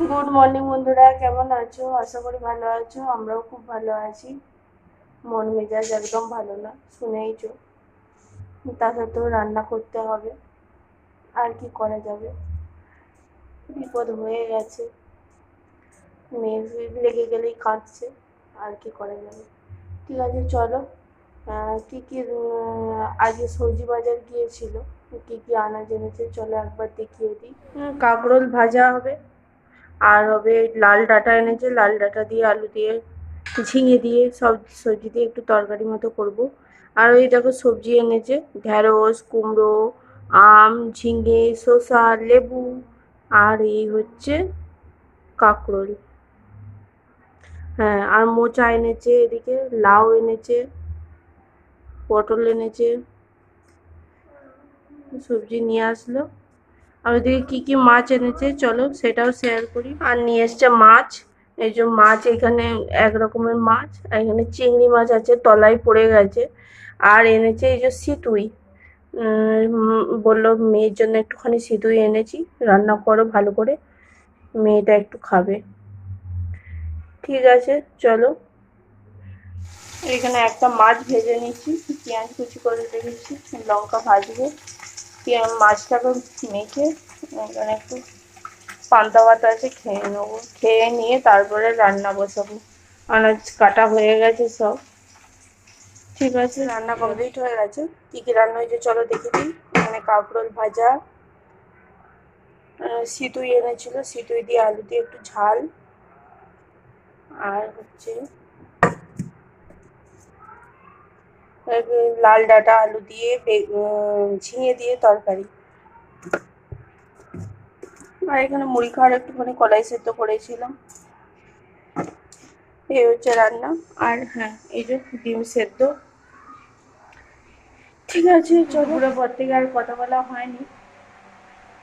Good morning বন্ধুরা, কেমন আছো? আশা করি ভালো আছো। আমরাও খুব ভালো আছি। মন মেজাজ একদম ভালো না, শুনেইছো। তা সত্ত্বেও রান্না করতে হবে, আর কি করা যাবে। বিপদ হয়ে গেছে, মেয়ে লেগে গেলেই কাঁদছে, আর কি করা যাবে। ঠিক আছে, চলো। কি কি আজকে সবজি বাজার গিয়েছিল, কি কি আনাজ এনেছে চলো একবার দেখিয়ে দিই। কাঁকরোল ভাজা হবে, আর হবে লাল ডাঁটা এনেছে, লাল ডাঁটা দিয়ে আলু দিয়ে ঝিঙে দিয়ে সব সবজি দিয়ে একটু তরকারি মতো করব। আর ওই দেখো সবজি এনেছে, ঢ্যাঁড়স, কুমড়ো, আম, ঝিঙে, শসা, লেবু, আর এই হচ্ছে কাঁকরোল। হ্যাঁ, আর মোচা এনেছে, এদিকে লাউ এনেছে, পটল এনেছে, সবজি নিয়ে আসলো। আর ওদিকে কি কি মাছ এনেছে চলো সেটাও শেয়ার করি। আর নিয়ে এসছে মাছ, এই যে মাছ, এখানে এক রকমের মাছ, আর এখানে চিংড়ি মাছ আছে, তলায় পড়ে গেছে। আর এনেছে এই যে সিতুই, বললো মেয়ের জন্য একটুখানি সিতুই এনেছি, রান্না করো ভালো করে, মেয়েটা একটু খাবে। ঠিক আছে, চলো। এখানে একটা মাছ ভেজে নিচ্ছি, পেঁয়াজ কুচি করে রেখেছি, লঙ্কা ভাজবো। মাছটাকে মেখে এখানে একটু পান্তা ভাত আছে, খেয়ে নেবো। খেয়ে নিয়ে তারপরে রান্না বসাবো। আনাজ কাটা হয়ে গেছে সব। ঠিক আছে, রান্না কমপ্লিট হয়ে গেছে। কী কী রান্না হয়েছে চলো দেখে দিই। এখানে কাঁকরোল ভাজা, সিতুই এনেছিল, সিতুই দিয়ে আলু দিয়ে একটু ঝাল, আর হচ্ছে লাল ডাঁটা আলু দিয়ে ঝিঙে দিয়ে তরকারি। আর এখানে মুড়ি খাওয়ার একটুখানি কলাই সেদ্ধ করেছিলাম। এই হচ্ছে রান্না। আর হ্যাঁ, এই যে ডিম সেদ্ধ। ঠিক আছে, দুপুরের পর থেকে আর কথা বলা হয়নি,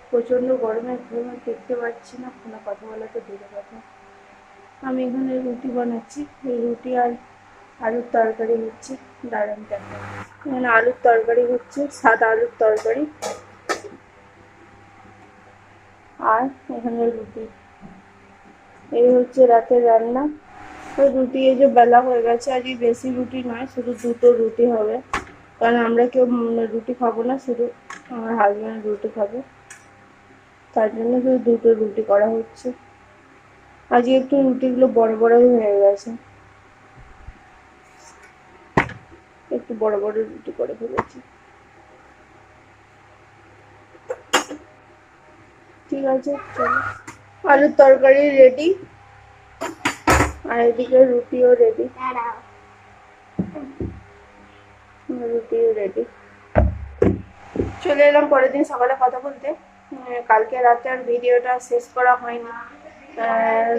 প্রচণ্ড গরমের জন্য দেখতে পাচ্ছি না, কোনো কথা বলা তো দূরের কথা। আমি এখানে রুটি বানাচ্ছি, এই রুটি আর আলুর তরকারি হচ্ছে। দাঁড়ান দেখা, এখানে আলুর তরকারি হচ্ছে, সাদা আলুর তরকারি, আর এখানে রুটি। এই হচ্ছে রাতের রান্না। ওই রুটি, এই যে বেলা হয়ে গেছে, আজকে বেশি রুটি নয়, শুধু দুটো রুটি হবে, কারণ আমরা কেউ রুটি খাবো না, শুধু আমার হাজব্যান্ড রুটি খাবে, তার জন্য শুধু দুটো রুটি করা হচ্ছে। আজকে একটু রুটিগুলো বড় বড়ই হয়ে গেছে, একটু বড় বড় রুটি করে ফেলেছি। ঠিক আছে, চলো। আলুর তরকারি রেডি, আর এদিকে রুটিও রেডি, রুটিও রেডি। চলে এলাম পরের দিন সকালে কথা বলতে। কালকে রাতে আর ভিডিওটা শেষ করা হয়নি।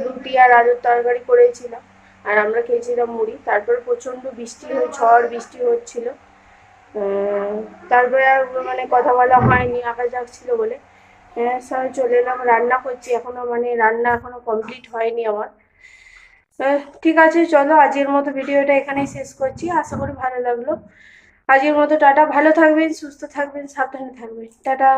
রুটি আর আলুর তরকারি করেছিলাম, আর আমরা খেয়েছিলাম মুড়ি। তারপর প্রচণ্ড বৃষ্টি, ঝড় বৃষ্টি হচ্ছিল। তারপরে আর মানে কথা বলা হয়নি, আকাশ ডাকছিল বলে। সবাই চলে এলাম, রান্না করছি এখনো, মানে রান্না এখনো কমপ্লিট হয়নি আমার। ঠিক আছে, চলো আজকের মতো ভিডিওটা এখানেই শেষ করছি। আশা করি ভালো লাগলো। আজকের মতো টাটা, ভালো থাকবেন, সুস্থ থাকবেন, সাবধানে থাকবেন, টাটা।